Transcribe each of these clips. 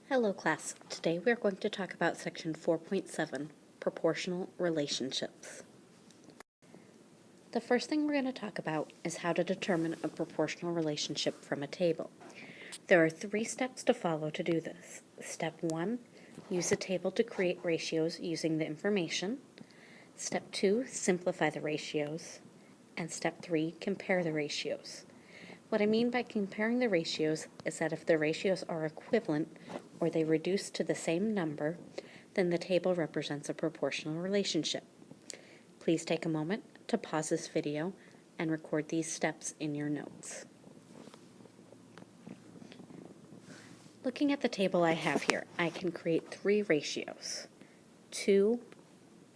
Hello class, today we are going to talk about section 4.7, proportional relationships. The first thing we're going to talk about is how to determine a proportional relationship from a table. There are 3 steps to follow to do this. Step 1, use a table to create ratios using the information. Step 2, simplify the ratios. And step 3, compare the ratios. What I mean by comparing the ratios is that if the ratios are equivalent or they reduce to the same number, then the table represents a proportional relationship. Please take a moment to pause this video and record these steps in your notes. Looking at the table I have here, I can create 3 ratios: 2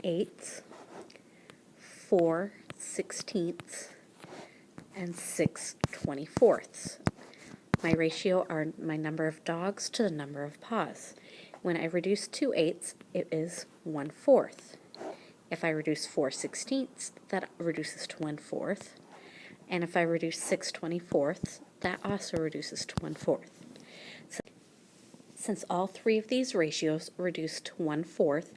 eighths, 4 sixteenths, and 6 24ths. My ratio are my number of dogs to the number of paws. When I reduce 2 eighths, it is 1/4. If I reduce 4 sixteenths, that reduces to 1/4. And if I reduce 6 24ths, that also reduces to 1/4. Since all 3 of these ratios reduce to 1/4,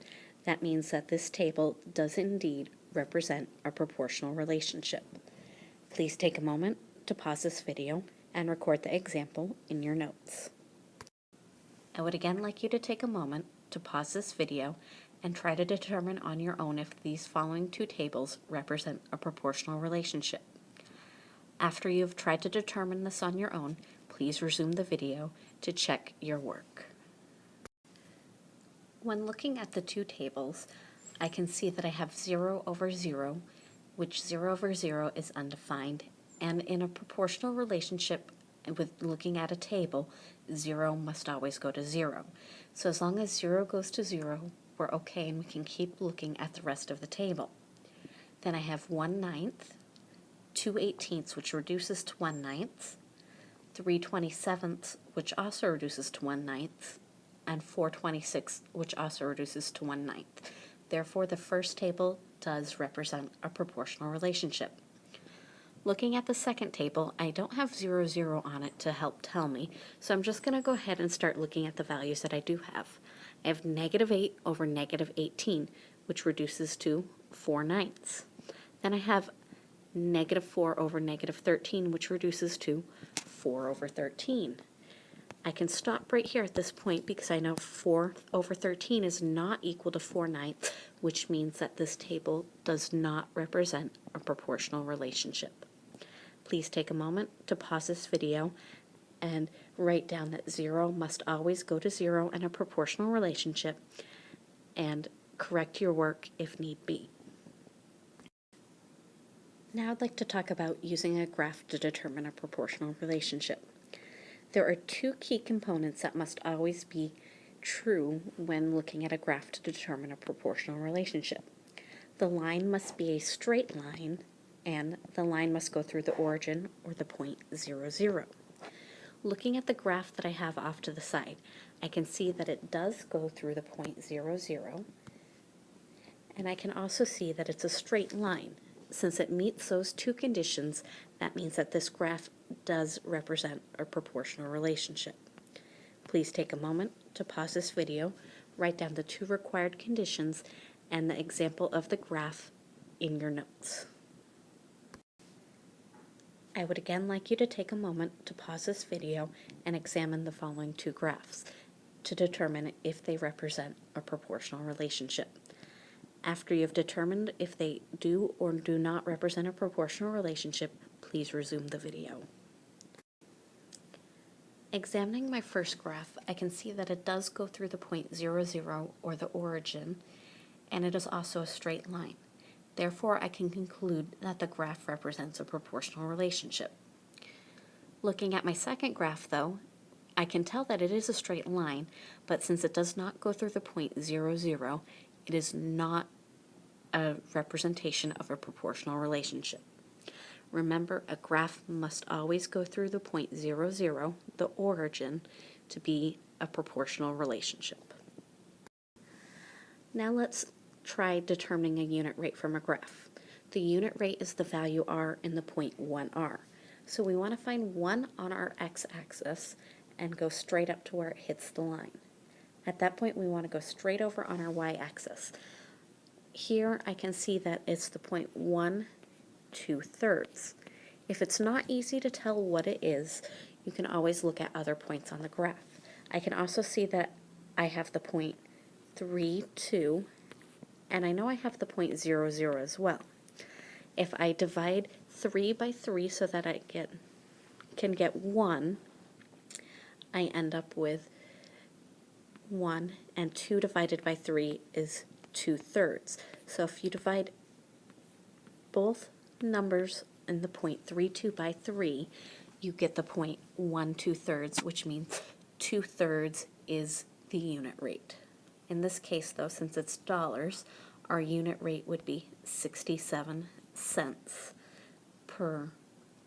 that means that this table does indeed represent a proportional relationship. Please take a moment to pause this video and record the example in your notes. I would again like you to take a moment to pause this video and try to determine on your own if these following 2 tables represent a proportional relationship. After you have tried to determine this on your own, please resume the video to check your work. When looking at the 2 tables, I can see that I have 0 over 0, which 0 over 0 is undefined, and in a proportional relationship with looking at a table, 0 must always go to 0. So as long as 0 goes to 0, we're okay and we can keep looking at the rest of the table. Then I have 1/9, 2 18ths, which reduces to 1/9, 3 27ths, which also reduces to 1/9, and 4 26ths, which also reduces to 1/9. Therefore, the first table does represent a proportional relationship. Looking at the second table, I don't have 0, 0 on it to help tell me, so I'm just going to go ahead and start looking at the values that I do have. I have -8 over -18, which reduces to 4/9. Then I have -4 over -13, which reduces to 4 over 13. I can stop right here at this point because I know 4 over 13 is not equal to 4/9, which means that this table does not represent a proportional relationship. Please take a moment to pause this video and write down that 0 must always go to 0 in a proportional relationship, and correct your work if need be. Now I'd like to talk about using a graph to determine a proportional relationship. There are 2 key components that must always be true when looking at a graph to determine a proportional relationship. The line must be a straight line, and the line must go through the origin or the point 0, 0. Looking at the graph that I have off to the side, I can see that it does go through the point 0, 0, and I can also see that it's a straight line. Since it meets those 2 conditions, that means that this graph does represent a proportional relationship. Please take a moment to pause this video, write down the 2 required conditions, and the example of the graph in your notes. I would again like you to take a moment to pause this video and examine the following 2 graphs to determine if they represent a proportional relationship. After you've determined if they do or do not represent a proportional relationship, please resume the video. Examining my first graph, I can see that it does go through the point 0, 0, or the origin, and it is also a straight line. Therefore, I can conclude that the graph represents a proportional relationship. Looking at my second graph, though, I can tell that it is a straight line, but since it does not go through the point 0, 0, it is not a representation of a proportional relationship. Remember, a graph must always go through the point 0, 0, the origin, to be a proportional relationship. Now let's try determining a unit rate from a graph. The unit rate is the value r in the point 1r. So we want to find 1 on our x-axis and go straight up to where it hits the line. At that point, we want to go straight over on our y-axis. Here, I can see that it's the point 1 2/3. If it's not easy to tell what it is, you can always look at other points on the graph. I can also see that I have the point 3, 2, and I know I have the point 0, 0 as well. If I divide 3 by 3 so that I can get 1, I end up with 1, and 2 divided by 3 is 2/3. So if you divide both numbers in the point 32 by 3, you get the point 1 2/3, which means 2/3 is the unit rate. In this case, though, since it's dollars, our unit rate would be 67 cents per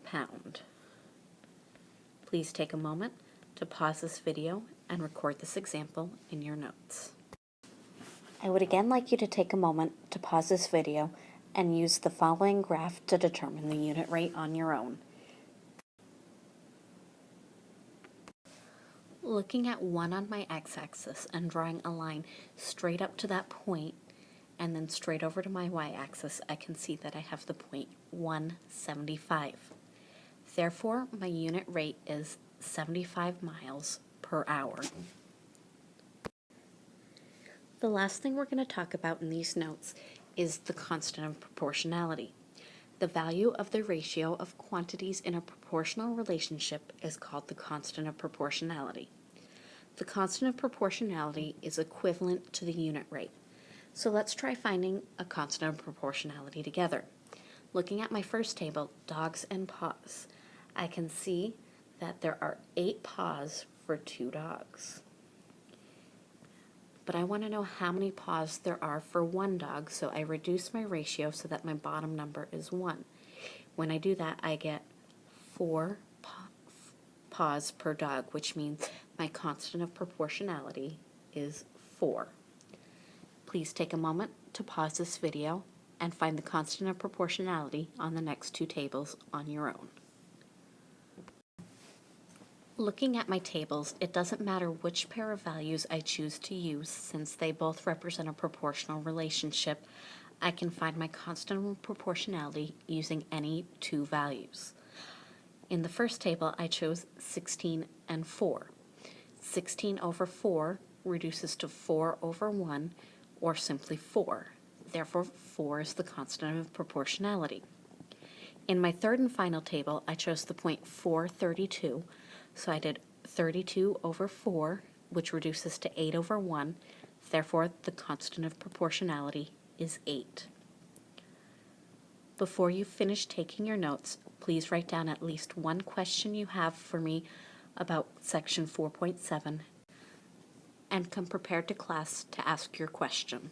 pound. Please take a moment to pause this video and record this example in your notes. I would again like you to take a moment to pause this video and use the following graph to determine the unit rate on your own. Looking at 1 on my x-axis and drawing a line straight up to that point and then straight over to my y-axis, I can see that I have the point 175. Therefore, my unit rate is 75 miles per hour. The last thing we're going to talk about in these notes is the constant of proportionality. The value of the ratio of quantities in a proportional relationship is called the constant of proportionality. The constant of proportionality is equivalent to the unit rate. So let's try finding a constant of proportionality together. Looking at my first table, dogs and paws, I can see that there are 8 paws for 2 dogs. But I want to know how many paws there are for 1 dog, so I reduce my ratio so that my bottom number is 1. When I do that, I get 4 paws per dog, which means my constant of proportionality is 4. Please take a moment to pause this video and find the constant of proportionality on the next 2 tables on your own. Looking at my tables, it doesn't matter which pair of values I choose to use since they both represent a proportional relationship. I can find my constant of proportionality using any 2 values. In the first table, I chose 16 and 4. 16 over 4 reduces to 4 over 1, or simply 4. Therefore, 4 is the constant of proportionality. In my third and final table, I chose the point 432, so I did 32 over 4, which reduces to 8 over 1. Therefore, the constant of proportionality is 8. Before you finish taking your notes, please write down at least one question you have for me about section 4.7 and come prepared to class to ask your question.